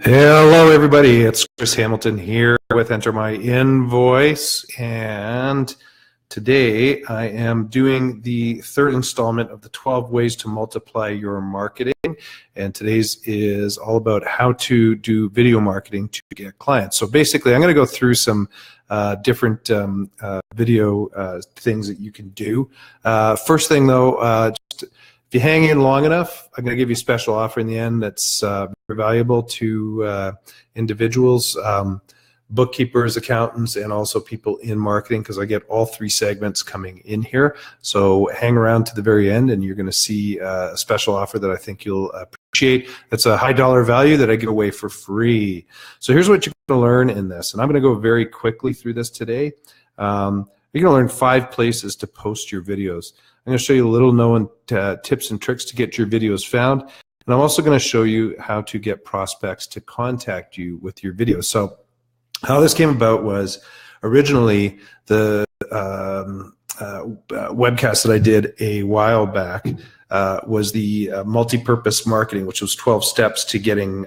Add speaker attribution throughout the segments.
Speaker 1: Hello, everybody. It's Chris Hamilton here with Enter My Invoice, and today I am doing the third installment of the 12 ways to multiply your marketing, and today's is all about how to do video marketing to get clients. So basically, I'm going to go through some different video things that you can do. First thing, though, if you hang in long enough, I'm going to give you a special offer in the end that's very valuable to individuals, bookkeepers, accountants, and also people in marketing, because I get all three segments coming in here. So hang around to the very end and you're going to see a special offer that I think you'll appreciate. It's a high dollar value that I give away for free. So here's what you're going to learn in this, and I'm going to go very quickly through this today. You're going to learn 5 places to post your videos. I'm going to show you a little known tips and tricks to get your videos found. And I'm also going to show you how to get prospects to contact you with your videos. So how this came about was originally the webcast that I did a while back was the multi-purpose marketing, which was 12 steps to getting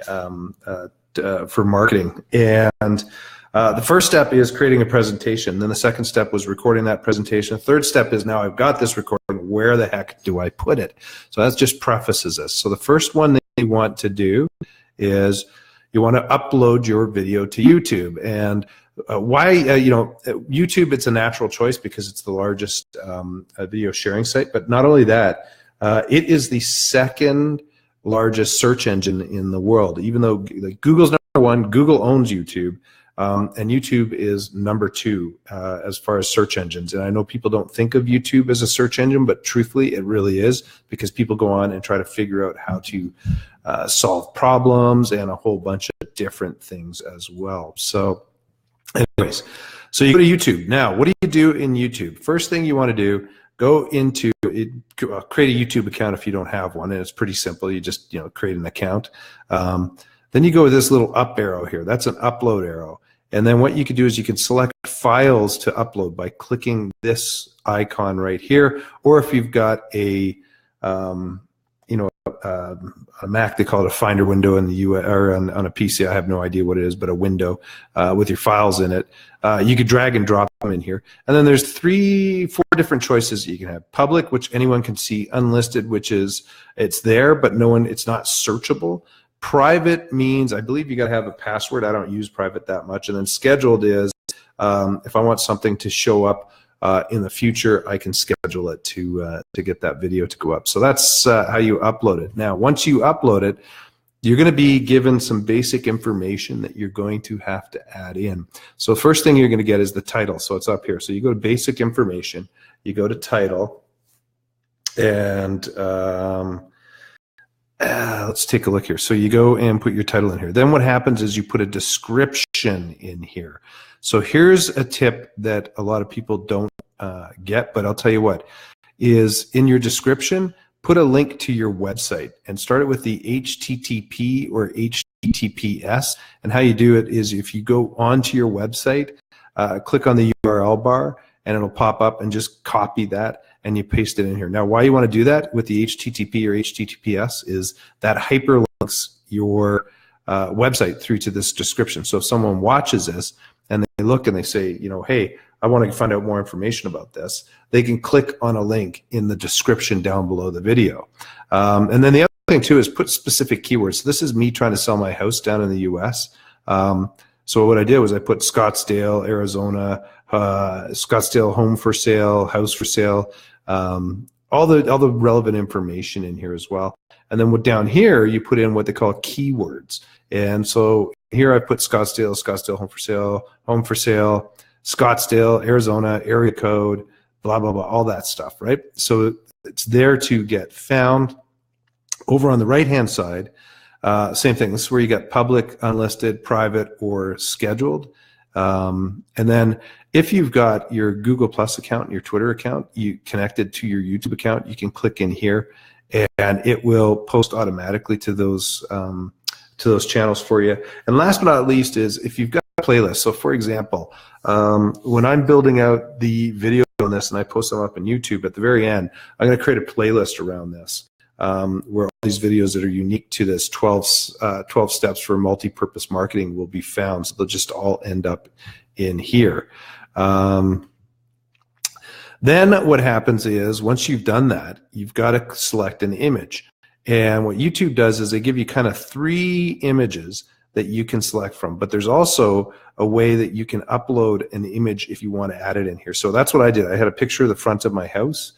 Speaker 1: for marketing. And the first step is creating a presentation. Then the second step was recording that presentation. The third step is, now I've got this recording, where the heck do I put it? So that just prefaces this. So the first one that you want to do is you want to upload your video to YouTube. And why, YouTube, it's a natural choice because it's the largest video sharing site. But not only that, it is the second largest search engine in the world. Even though Google's number one, Google owns YouTube. And YouTube is number 2 as far as search engines. And I know people don't think of YouTube as a search engine, but truthfully, it really is, because people go on and try to figure out how to solve problems and a whole bunch of different things as well. So anyways, so you go to YouTube. Now, what do you do in YouTube? First thing you want to do, go into it, create a YouTube account if you don't have one, and it's pretty simple. You just create an account. Then you go with this little up arrow here. That's an upload arrow. And then what you can do is you can select files to upload by clicking this icon right here. Or if you've got a Mac, they call it a Finder window in the US, or on a PC, I have no idea what it is, but a window with your files in it. You could drag and drop them in here. And then there's 4 different choices you can have. Public, which anyone can see. Unlisted, which is it's there, but it's not searchable. Private means, I believe you got to have a password. I don't use private that much. And then scheduled is if I want something to show up in the future, I can schedule it to get that video to go up. So that's how you upload it. Now, once you upload it, you're going to be given some basic information that you're going to have to add in. So first thing you're going to get is the title. So it's up here. So you go to basic information, you go to title, and let's take a look here. So you go and put your title in here. Then what happens is you put a description in here. So here's a tip that a lot of people don't get, but I'll tell you what, is in your description, put a link to your website and start it with the HTTP or HTTPS. And how you do it is if you go onto your website, click on the URL bar, and it'll pop up, and just copy that and you paste it in here. Now, why you want to do that with the HTTP or HTTPS is that hyperlinks your website through to this description. So if someone watches this and they look and they say, hey, I want to find out more information about this, they can click on a link in the description down below the video. And then the other thing too is put specific keywords. So this is me trying to sell my house down in the US. So what I did was I put Scottsdale, Arizona, Scottsdale home for sale, house for sale, all the relevant information in here as well. And then down here, you put in what they call keywords. And so here I put Scottsdale, home for sale, Scottsdale, Arizona, area code, blah, blah, blah, all that stuff, right? So it's there to get found. Over on the right-hand side, same thing. This is where you got public, unlisted, private, or scheduled. And then if you've got your Google Plus account and your Twitter account, you connected to your YouTube account, you can click in here and it will post automatically to those channels for you. And last but not least is if you've got a playlist. So for example, when I'm building out the video on this and I post them up on YouTube, at the very end, I'm going to create a playlist around this. where all these videos that are unique to this 12 steps for multi-purpose marketing will be found. So they'll just all end up in here. Then what happens is once you've done that, you've got to select an image. And what YouTube does is they give you kind of 3 images that you can select from, but there's also a way that you can upload an image if you want to add it in here. So that's what I did. I had a picture of the front of my house,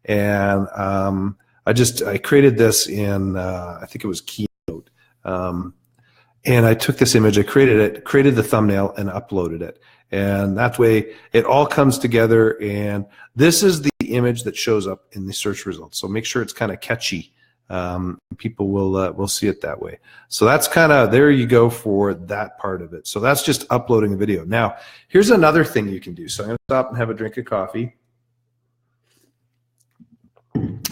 Speaker 1: and I created this in I think it was Keynote, and I took this image, I created the thumbnail, and uploaded it. And that way it all comes together, and this is the image that shows up in the search results. So make sure it's kind of catchy. People will see it that way. So that's kind of, there you go for that part of it. So that's just uploading a video. Now, here's another thing you can do. So I'm going to stop and have a drink of coffee.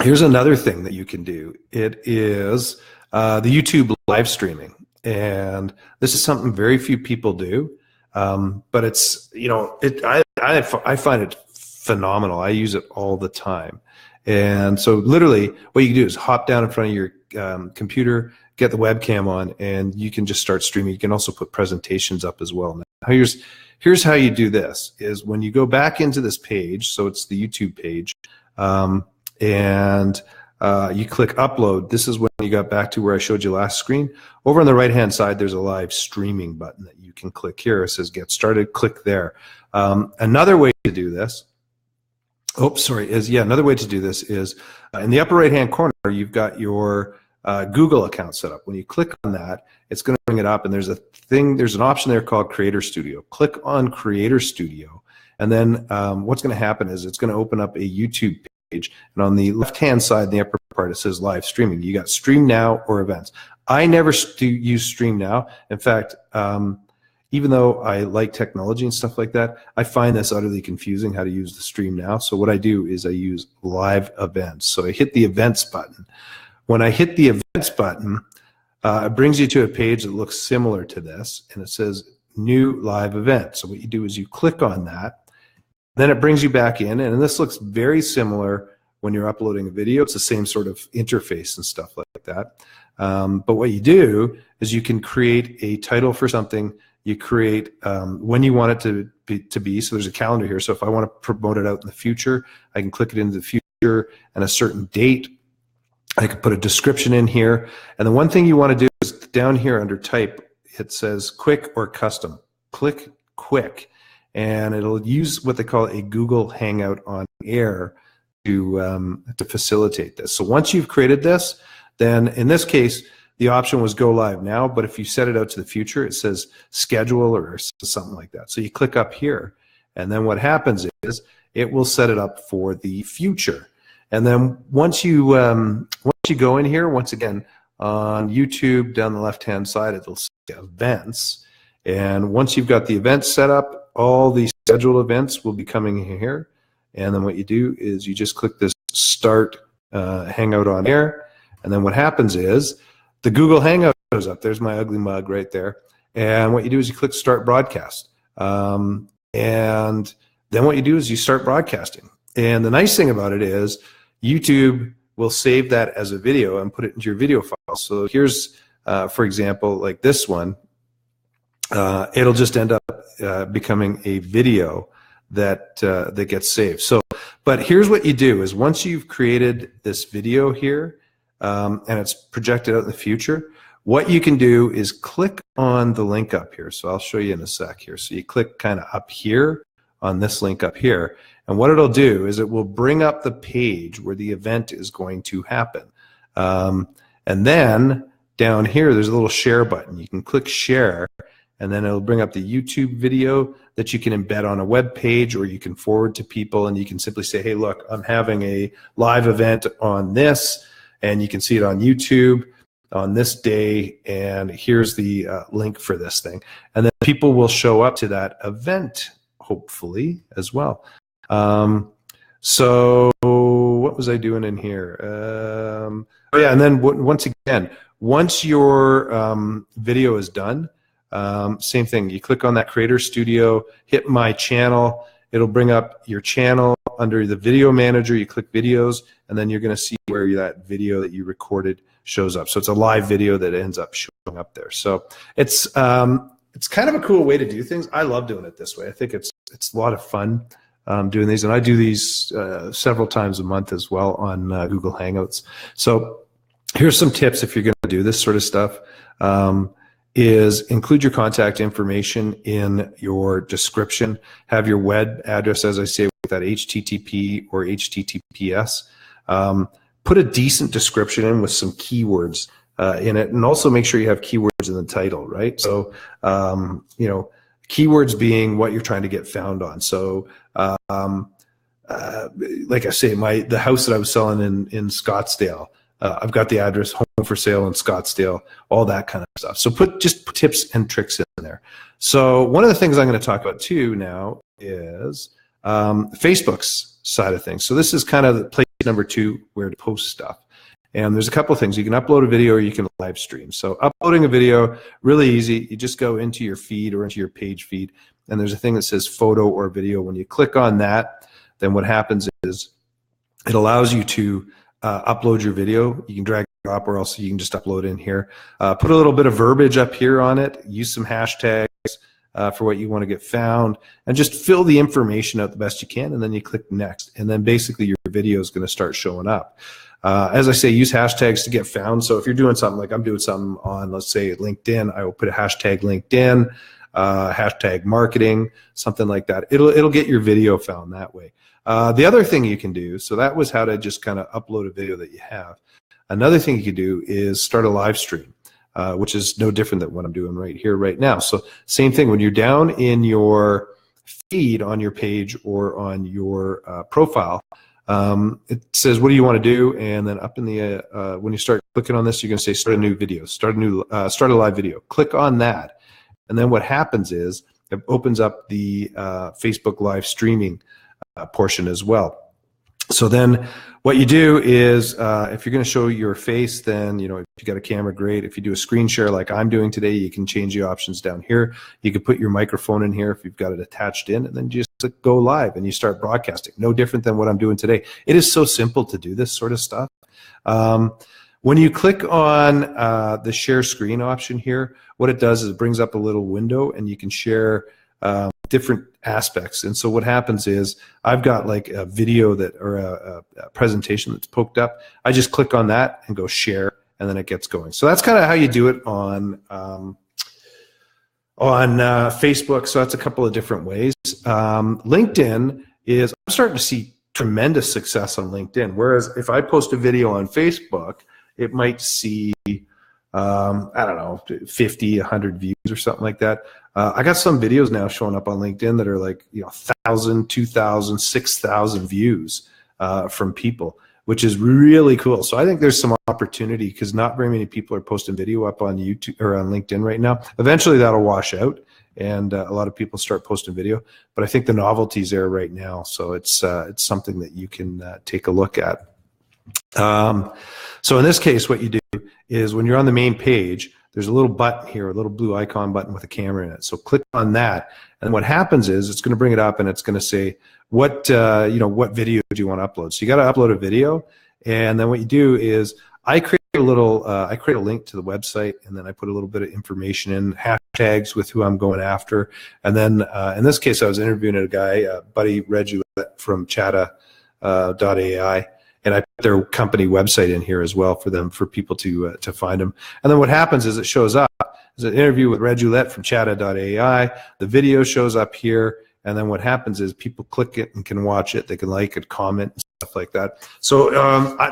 Speaker 1: Here's another thing that you can do. It is the YouTube live streaming. And this is something very few people do. But it's, I find it phenomenal. I use it all the time. And so literally what you can do is hop down in front of your computer, get the webcam on, and you can just start streaming. You can also put presentations up as well. Now, here's how you do this, is when you go back into this page, so it's the YouTube page, and you click upload. This is when you got back to where I showed you last screen. Over on the right-hand side, there's a live streaming button that you can click here. It says get started, click there. Another way to do this, another way to do this is in the upper right-hand corner, you've got your Google account set up. When you click on that, it's going to bring it up, and there's an option there called Creator Studio. Click on Creator Studio, and then what's going to happen is it's going to open up a YouTube page, and on the left-hand side, in the upper part, it says live streaming. You got Stream Now or Events. I never use Stream Now. In fact, even though I like technology and stuff like that, I find this utterly confusing how to use the Stream Now. So what I do is I use Live Events. So I hit the Events button. When I hit the Events button, it brings you to a page that looks similar to this, and it says New Live Event. So what you do is you click on that, then it brings you back in, and this looks very similar when you're uploading a video. It's the same sort of interface and stuff like that. But what you do is you can create a title for something. You create when you want it to be. So there's a calendar here. So if I want to promote it out in the future, I can click it into the future and a certain date. I could put a description in here. And the one thing you want to do is down here under type, it says quick or custom. Click quick. And it'll use what they call a Google Hangout on Air to facilitate this. So once you've created this, then in this case, the option was go live now, but if you set it out to the future, it says schedule or something like that. So you click up here, and then what happens is it will set it up for the future. And then once you go in here, once again, on YouTube, down the left-hand side, it'll say events. And once you've got the events set up, all the scheduled events will be coming here. And then what you do is you just click this Start Hangout on Air. And then what happens is the Google Hangout goes up. There's my ugly mug right there. And what you do is you click Start Broadcast. And then what you do is you start broadcasting. And the nice thing about it is YouTube will save that as a video and put it into your video file. So here's, for example, like this one. It'll just end up becoming a video that gets saved. So, but here's what you do is once you've created this video here, and it's projected out in the future, what you can do is click on the link up here. So I'll show you in a sec here. So you click kind of up here on this link up here, and what it'll do is it will bring up the page where the event is going to happen. And then down here, there's a little share button. You can click share, and then it'll bring up the YouTube video that you can embed on a web page, or you can forward to people, and you can simply say, hey, look, I'm having a live event on this, and you can see it on YouTube on this day, and here's the link for this thing. And then people will show up to that event, hopefully, as well. So what was I doing in here? Oh yeah, and then once again, once your video is done, same thing. You click on that Creator Studio, hit My Channel. It'll bring up your channel, under the video manager, you click videos, and then you're going to see where that video that you recorded shows up. So it's a live video that ends up showing up there. So it's kind of a cool way to do things. I love doing it this way. I think it's a lot of fun doing these, and I do these several times a month as well on Google Hangouts. So here's some tips if you're going to do this sort of stuff. Is include your contact information in your description. Have your web address, as I say, with that HTTP or HTTPS. Put a decent description in with some keywords in it, and also make sure you have keywords in the title, right? So, keywords being what you're trying to get found on. So, like I say, the house that I was selling in Scottsdale, I've got the address, home for sale in Scottsdale, all that kind of stuff. So just put tips and tricks in there. So one of the things I'm going to talk about too now is Facebook's side of things. So this is kind of place number 2 where to post stuff. And there's a couple of things. You can upload a video or you can live stream. So uploading a video, really easy. You just go into your feed or into your page feed, and there's a thing that says photo or video. When you click on that, then what happens is it allows you to upload your video. You can drag and drop, or else you can just upload in here. Put a little bit of verbiage up here on it. Use some hashtags for what you want to get found, and just fill the information out the best you can, and then you click next. And then basically your video is going to start showing up. As I say, use hashtags to get found. So if you're doing something like I'm doing something on, let's say, LinkedIn, I will put a hashtag LinkedIn, hashtag marketing, something like that. It'll get your video found that way. The other thing you can do, so that was how to just kind of upload a video that you have. Another thing you can do is start a live stream, which is no different than what I'm doing right here, right now. So same thing, when you're down in your feed on your page or on your profile, it says, what do you want to do? And then up in the, when you start clicking on this, you're going to say, start a new video, start a live video. Click on that. And then what happens is it opens up the Facebook live streaming portion as well. So then what you do is if you're going to show your face, then, if you got a camera, great. If you do a screen share like I'm doing today, you can change the options down here. You can put your microphone in here if you've got it attached in, and then just click go live and you start broadcasting. No different than what I'm doing today. It is so simple to do this sort of stuff. When you click on the share screen option here, what it does is it brings up a little window, and you can share different aspects. And so what happens is I've got like a video or a presentation that's poked up. I just click on that and go share, and then it gets going. So that's kind of how you do it on Facebook. So that's a couple of different ways. LinkedIn is, I'm starting to see tremendous success on LinkedIn. Whereas if I post a video on Facebook, it might see, I don't know, 50, 100 views or something like that. I got some videos now showing up on LinkedIn that are like, 1,000, 2,000, 6,000 views from people, which is really cool. So I think there's some opportunity, because not very many people are posting video up on YouTube or on LinkedIn right now. Eventually that'll wash out, and a lot of people start posting video. But I think the novelty's there right now, so it's something that you can take a look at. So in this case, what you do is when you're on the main page, there's a little button here, a little blue icon button with a camera in it. So click on that, and what happens is it's going to bring it up, and it's going to say what video do you want to upload. So you got to upload a video, and then what you do is I create a link to the website, and then I put a little bit of information in, hashtags with who I'm going after, and then in this case I was interviewing a guy, Buddy Reggie from Chatta.ai. And I put their company website in here as well for people to find them. And then what happens is it shows up as an interview with Reg Roulette from Chatta.ai. The video shows up here, and then what happens is people click it and can watch it. They can like it, comment, and stuff like that. So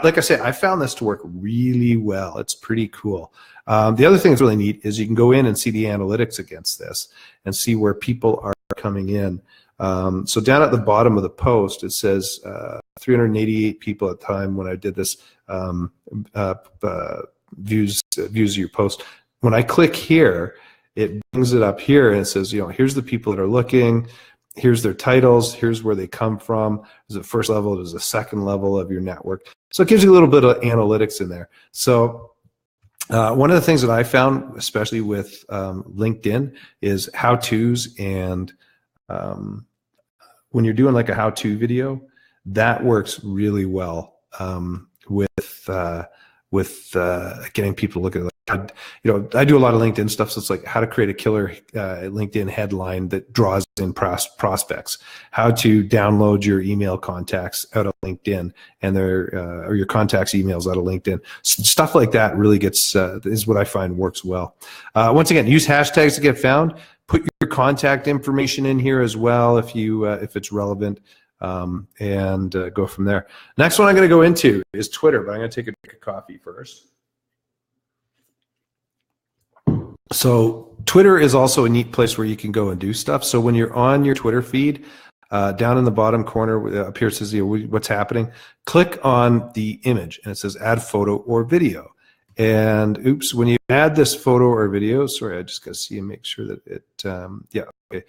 Speaker 1: like I said, I found this to work really well. It's pretty cool. The other thing that's really neat is you can go in and see the analytics against this and see where people are coming in. So down at the bottom of the post, it says 388 people at the time when I did this views of your post. When I click here, it brings it up here, and it says, here's the people that are looking, here's their titles, here's where they come from. There's the first level, there's the second level of your network. So it gives you a little bit of analytics in there. So one of the things that I found, especially with LinkedIn, is how-tos, and when you're doing like a how-to video, that works really well with getting people to look at it. I do a lot of LinkedIn stuff, so it's like how to create a killer LinkedIn headline that draws in prospects, how to download your email contacts out of LinkedIn and or your contacts emails out of LinkedIn. Stuff like that really gets is what I find works well. Once again, use hashtags to get found. Put your contact information in here as well if it's relevant. And go from there. Next one I'm going to go into is Twitter, but I'm going to take a drink of coffee first. So Twitter is also a neat place where you can go and do stuff. So when you're on your Twitter feed, down in the bottom corner up here it says what's happening. Click on the image, and it says add photo or video. And oops, when you add this photo or video, sorry, I just got to see and make sure that it, yeah, okay.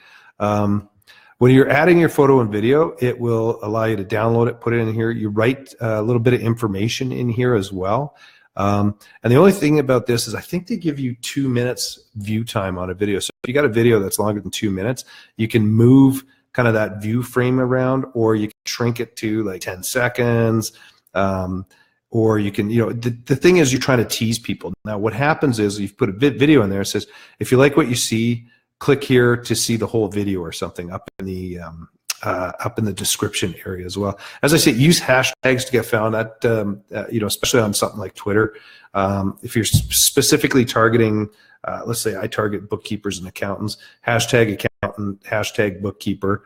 Speaker 1: When you're adding your photo and video, it will allow you to download it, put it in here. You write a little bit of information in here as well. And the only thing about this is I think they give you 2 minutes view time on a video. So if you got a video that's longer than 2 minutes, you can move kind of that view frame around, or you can shrink it to like 10 seconds. Or you can, the thing is you're trying to tease people. Now what happens is you've put a video in there. It says, if you like what you see, click here to see the whole video or something up in the description area as well. As I say, use hashtags to get found. That especially on something like Twitter. If you're specifically targeting, let's say I target bookkeepers and accountants, hashtag accountant, hashtag bookkeeper.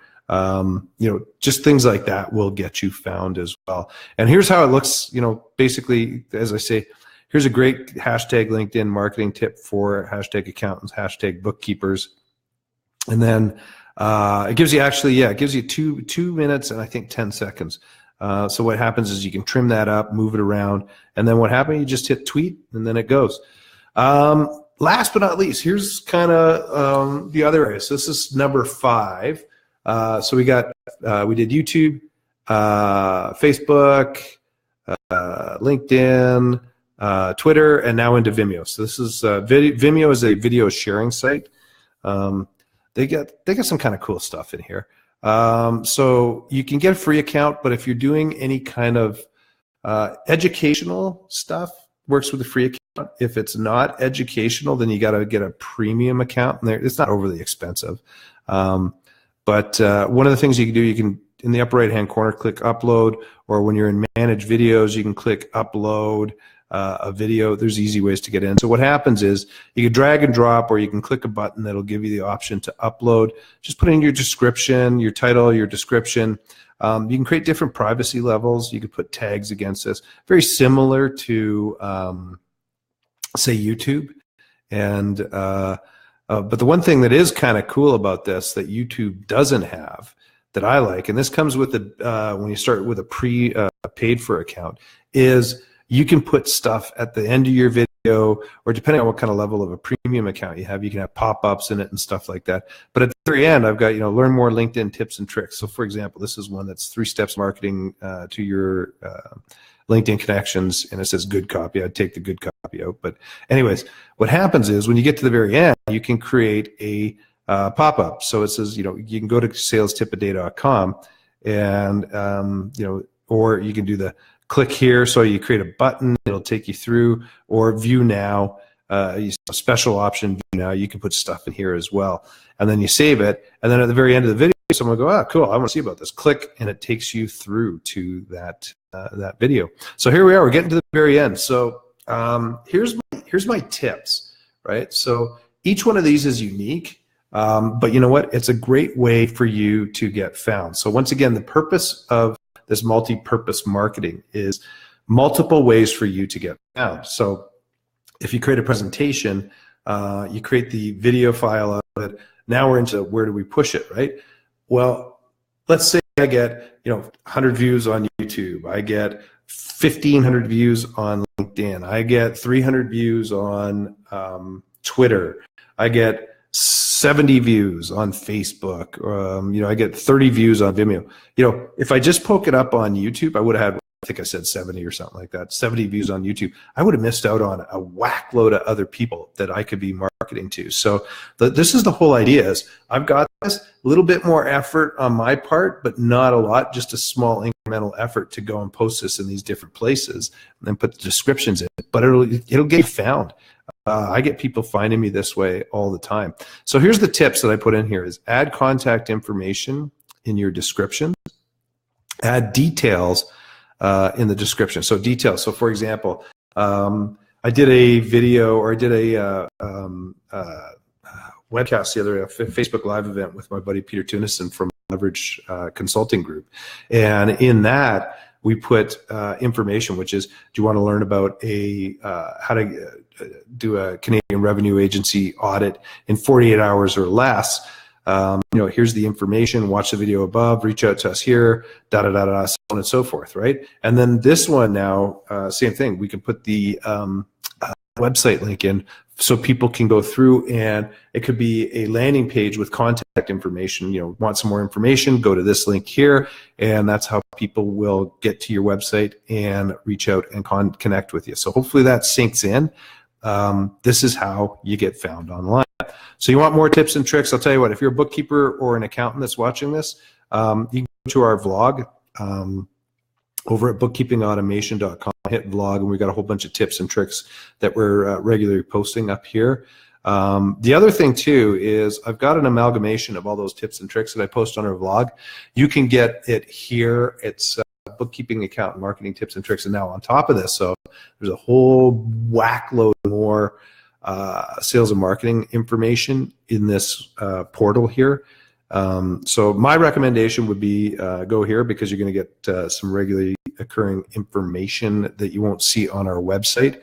Speaker 1: Just things like that will get you found as well. And here's how it looks. Basically, as I say, here's a great hashtag LinkedIn marketing tip for hashtag accountants, hashtag bookkeepers. And then it gives you 2 minutes and I think 10 seconds. So what happens is you can trim that up, move it around, and then what happens? You just hit tweet, and then it goes. Last but not least, here's kind of the other area. So this is number 5. So we did YouTube, Facebook, LinkedIn, Twitter, and now into Vimeo. So this is Vimeo is a video sharing site. They got some kind of cool stuff in here. So you can get a free account, but if you're doing any kind of educational stuff, works with a free account. If it's not educational, then you got to get a premium account. And it's not overly expensive. But one of the things you can do, you can, in the upper right-hand corner, click upload, or when you're in manage videos, you can click upload a video. There's easy ways to get in. So what happens is you can drag and drop, or you can click a button that'll give you the option to upload. Just put in your description, your title, your description. You can create different privacy levels. You could put tags against this. Very similar to, say, YouTube. And but the one thing that is kind of cool about this that YouTube doesn't have, that I like, and this comes with when you start with a paid for account, is you can put stuff at the end of your video, or depending on what kind of level of a premium account you have can have pop-ups in it and stuff like that. But at the very end, I've got, learn more LinkedIn tips and tricks. So for example, this is one that's 3 steps marketing to your LinkedIn connections, and it says good copy. I'd take the good copy out. But anyways, what happens is when you get to the very end, you can create a pop-up. So it says, you can go to salestipaday.com and, or you can do the click here. So you create a button, it'll take you through, or view now, a special option, view now. You can put stuff in here as well. And then you save it. And then at the very end of the video, someone will go, oh, cool, I want to see about this. Click, and it takes you through to that video. So here we are, we're getting to the very end. So here's my tips, right? So each one of these is unique, but you know what? It's a great way for you to get found. So once again, the purpose of this multi-purpose marketing is multiple ways for you to get found. So if you create a presentation, you create the video file of it. Now we're into where do we push it, right? Well, let's say I get 100 views on YouTube. I get 1,500 views on LinkedIn. I get 300 views on Twitter. I get 70 views on Facebook. I get 30 views on Vimeo. If I just poke it up on YouTube, I would have had, I think I said 70 or something like that, 70 views on YouTube. I would have missed out on a whack load of other people that I could be marketing to. So this is the whole idea, is I've got this little bit more effort on my part, but not a lot, just a small increment mental effort to go and post this in these different places and then put the descriptions in, but it'll get found. I get people finding me this way all the time. So here's the tips that I put in here: is add contact information in your description, add details in the description. So details. So for example, I did a video, or I did a webcast the other day, a Facebook Live event with my buddy Peter Tunison from Leverage Consulting Group. And in that, we put information, which is, do you want to learn about how to do a Canadian Revenue Agency audit in 48 hours or less? Here's the information, watch the video above, reach out to us here, so on and so forth, right? And then this one now, same thing. We can put the website link in so people can go through, and it could be a landing page with contact information. Want some more information, go to this link here, and that's how people will get to your website and reach out and connect with you. So hopefully that sinks in. This is how you get found online. So you want more tips and tricks? I'll tell you what, if you're a bookkeeper or an accountant that's watching this, you can go to our vlog over at bookkeepingautomation.com, hit vlog, and we've got a whole bunch of tips and tricks that we're regularly posting up here. The other thing too is I've got an amalgamation of all those tips and tricks that I post on our vlog. You can get it here. It's bookkeeping, accountant, marketing tips and tricks. And now on top of this, so there's a whole whack load more sales and marketing information in this portal here. So my recommendation would be go here, because you're going to get some regularly occurring information that you won't see on our website.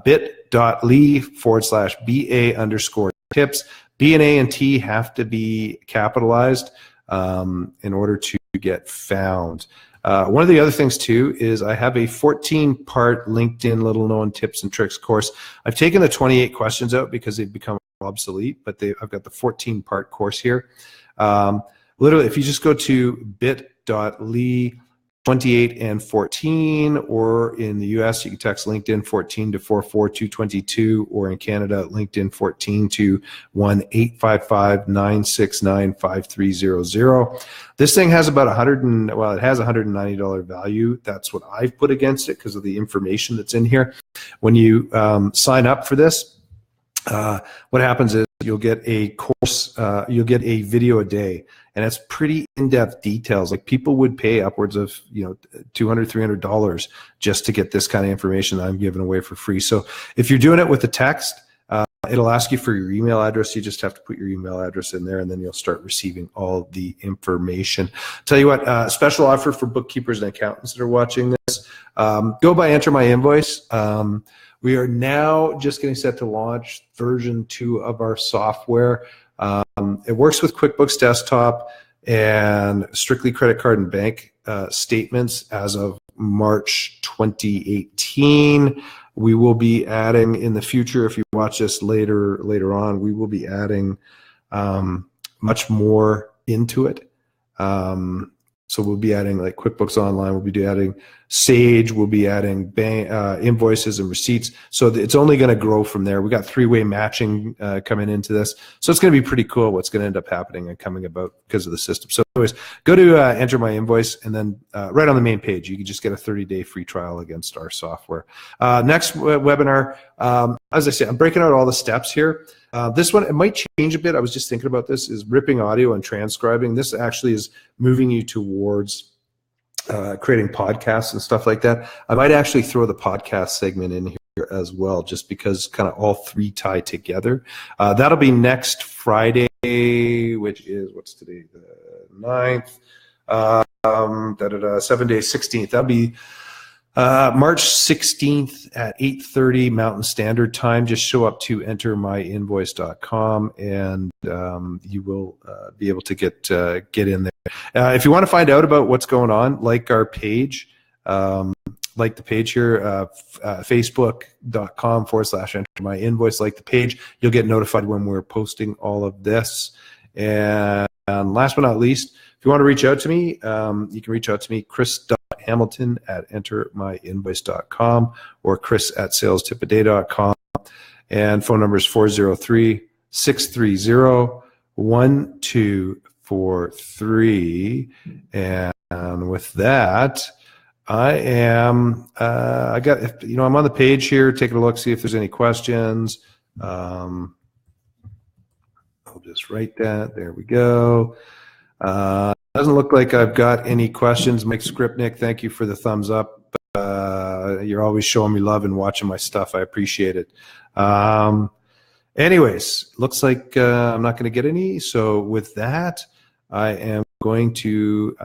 Speaker 1: bit.ly/BA_tips. B and A and T have to be capitalized in order to get found. One of the other things too is I have a 14-part LinkedIn little known tips and tricks course. I've taken the 28 questions out because they've become obsolete, but I've got the 14-part course here. Literally, if you just go to bit.ly 28 and 14, or in the US, you can text LinkedIn 14 to 44222, or in Canada, LinkedIn 14 to 1-855-969-5300. This thing has about it has $190 value. That's what I've put against it because of the information that's in here. When you sign up for this, what happens is you'll get a course, you'll get a video a day, and it's pretty in-depth details. Like, people would pay upwards of $200, $300 just to get this kind of information that I'm giving away for free. So if you're doing it with the text, it'll ask you for your email address. You just have to put your email address in there, and then you'll start receiving all the information. Tell you what, special offer for bookkeepers and accountants that are watching this. Go by Enter My Invoice. We are now just getting set to launch version 2 of our software. It works with QuickBooks Desktop and strictly credit card and bank statements as of March 2018. We will be adding in the future, if you watch this later on, we will be adding much more into it. So we'll be adding like QuickBooks Online, we'll be adding Sage, we'll be adding bank, invoices and receipts. So it's only going to grow from there. We got 3-way matching coming into this. So it's going to be pretty cool what's going to end up happening and coming about because of the system. So anyways, go to Enter My Invoice, and then right on the main page, you can just get a 30-day free trial against our software. Next webinar, as I said, I'm breaking out all the steps here. This one, it might change a bit. I was just thinking about this, is ripping audio and transcribing. This actually is moving you towards creating podcasts and stuff like that. I might actually throw the podcast segment in here as well, just because kind of all three tie together. That'll be next Friday, which is, what's today, the 9th, 7 days, 16th. That'll be March 16th at 8:30 Mountain Standard Time. Just show up to entermyinvoice.com, and you will be able to get in there. If you want to find out about what's going on, like our page, like the page here, facebook.com/entermyinvoice, like the page. You'll get notified when we're posting all of this. And last but not least, if you want to reach out to me, you can reach out to me, chris.hamilton@entermyinvoice.com or chris@salestipaday.com. And phone number is 403-630-1243. And And with that, I got, I'm on the page here, taking a look, see if there's any questions. I'll just write that. There we go. Doesn't look like I've got any questions. Mike Skripnik, thank you for the thumbs up. You're always showing me love and watching my stuff. I appreciate it. Anyways, looks like I'm not going to get any. So with that, I am going to